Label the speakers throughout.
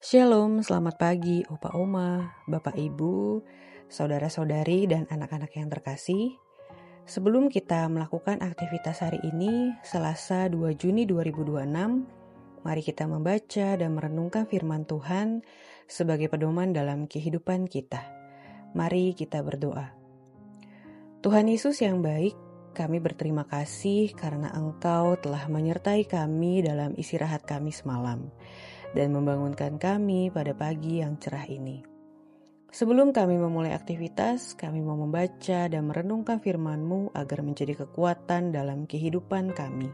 Speaker 1: Shalom, selamat pagi Opa Oma, Bapak Ibu, saudara-saudari dan anak-anak yang terkasih. Sebelum kita melakukan aktivitas hari ini, Selasa 2 Juni 2026, mari kita membaca dan merenungkan firman Tuhan sebagai pedoman dalam kehidupan kita. Mari kita berdoa. Tuhan Yesus yang baik, kami berterima kasih karena Engkau telah menyertai kami dalam istirahat kami semalam dan membangunkan kami pada pagi yang cerah ini. Sebelum kami memulai aktivitas, kami mau membaca dan merenungkan firman-Mu agar menjadi kekuatan dalam kehidupan kami.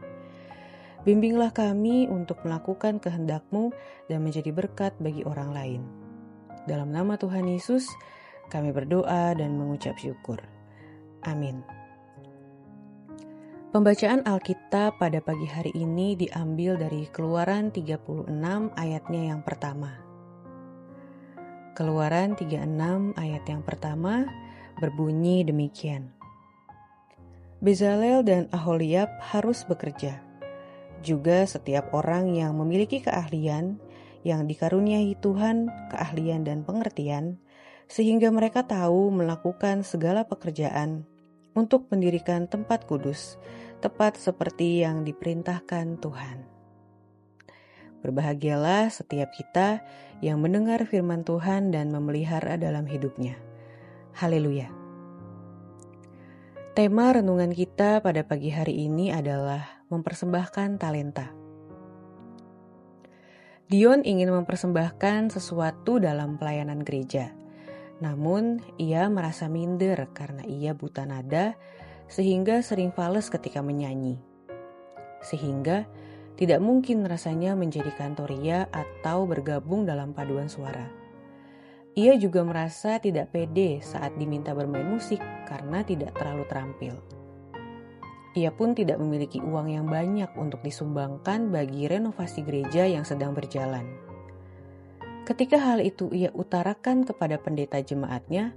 Speaker 1: Bimbinglah kami untuk melakukan kehendak-Mu dan menjadi berkat bagi orang lain. Dalam nama Tuhan Yesus, kami berdoa dan mengucap syukur. Amin. Pembacaan Alkitab pada pagi hari ini diambil dari Keluaran 36 ayatnya yang pertama. Keluaran 36 ayat yang pertama berbunyi demikian. Bezalel dan Aholiab harus bekerja. Juga setiap orang yang memiliki keahlian, yang dikaruniai Tuhan keahlian dan pengertian, sehingga mereka tahu melakukan segala pekerjaan untuk mendirikan tempat kudus, tepat seperti yang diperintahkan Tuhan. Berbahagialah setiap kita yang mendengar firman Tuhan dan memelihara dalam hidupnya. Haleluya. Tema renungan kita pada pagi hari ini adalah mempersembahkan talenta. Dion ingin mempersembahkan sesuatu dalam pelayanan gereja. Namun, ia merasa minder karena ia buta nada, sehingga sering fales ketika menyanyi. Sehingga tidak mungkin rasanya menjadi kantoria atau bergabung dalam paduan suara. Ia juga merasa tidak pede saat diminta bermain musik karena tidak terlalu terampil. Ia pun tidak memiliki uang yang banyak untuk disumbangkan bagi renovasi gereja yang sedang berjalan. Ketika hal itu ia utarakan kepada pendeta jemaatnya,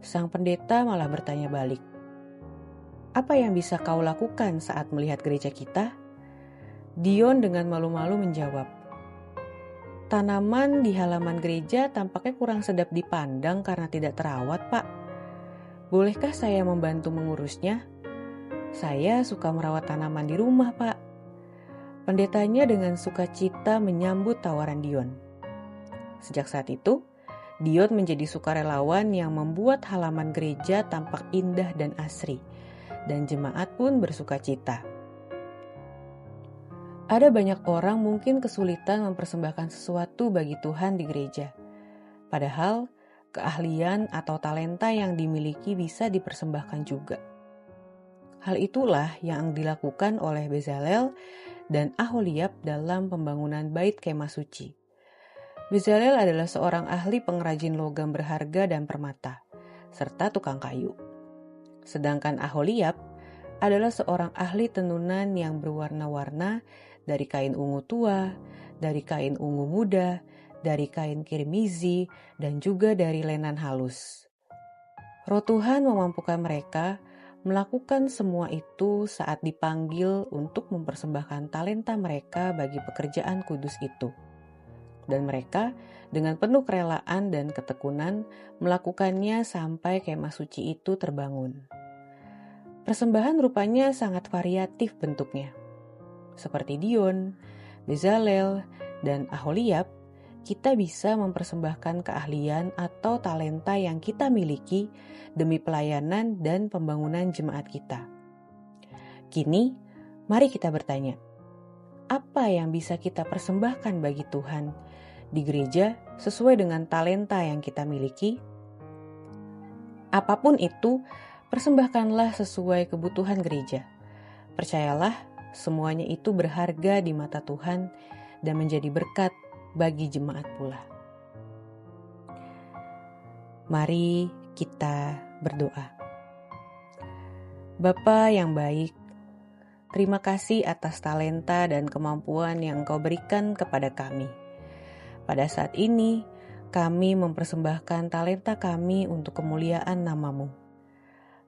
Speaker 1: sang pendeta malah bertanya balik. Apa yang bisa kau lakukan saat melihat gereja kita? Dion dengan malu-malu menjawab, tanaman di halaman gereja tampaknya kurang sedap dipandang karena tidak terawat, Pak. Bolehkah saya membantu mengurusnya? Saya suka merawat tanaman di rumah, Pak. Pendetanya dengan sukacita menyambut tawaran Dion. Sejak saat itu, Dion menjadi sukarelawan yang membuat halaman gereja tampak indah dan asri, dan jemaat pun bersukacita. Ada banyak orang mungkin kesulitan mempersembahkan sesuatu bagi Tuhan di gereja. Padahal, keahlian atau talenta yang dimiliki bisa dipersembahkan juga. Hal itulah yang dilakukan oleh Bezalel dan Aholiab dalam pembangunan Bait Kemah Suci. Bezalel adalah seorang ahli pengrajin logam berharga dan permata, serta tukang kayu. Sedangkan Aholiab adalah seorang ahli tenunan yang berwarna-warna dari kain ungu tua, dari kain ungu muda, dari kain kirmizi, dan juga dari lenan halus. Roh Tuhan memampukan mereka melakukan semua itu saat dipanggil untuk mempersembahkan talenta mereka bagi pekerjaan kudus itu. Dan mereka dengan penuh kerelaan dan ketekunan melakukannya sampai kemah suci itu terbangun. Persembahan rupanya sangat variatif bentuknya. Seperti Dion, Bezalel, dan Aholiab, kita bisa mempersembahkan keahlian atau talenta yang kita miliki demi pelayanan dan pembangunan jemaat kita. Kini, mari kita bertanya, apa yang bisa kita persembahkan bagi Tuhan di gereja sesuai dengan talenta yang kita miliki? Apapun itu, persembahkanlah sesuai kebutuhan gereja. Percayalah, semuanya itu berharga di mata Tuhan dan menjadi berkat bagi jemaat pula. Mari kita berdoa. Bapa yang baik, terima kasih atas talenta dan kemampuan yang Engkau berikan kepada kami. Pada saat ini, kami mempersembahkan talenta kami untuk kemuliaan nama-Mu.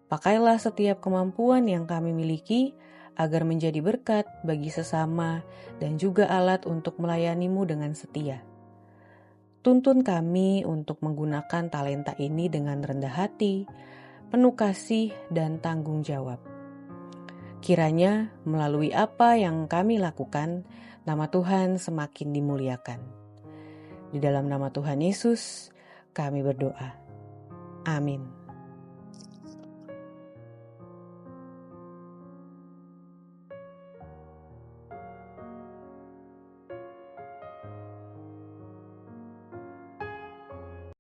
Speaker 1: Pakailah setiap kemampuan yang kami miliki agar menjadi berkat bagi sesama dan juga alat untuk melayani-Mu dengan setia. Tuntun kami untuk menggunakan talenta ini dengan rendah hati, penuh kasih, dan tanggung jawab. Kiranya melalui apa yang kami lakukan, nama Tuhan semakin dimuliakan. Di dalam nama Tuhan Yesus, kami berdoa. Amin.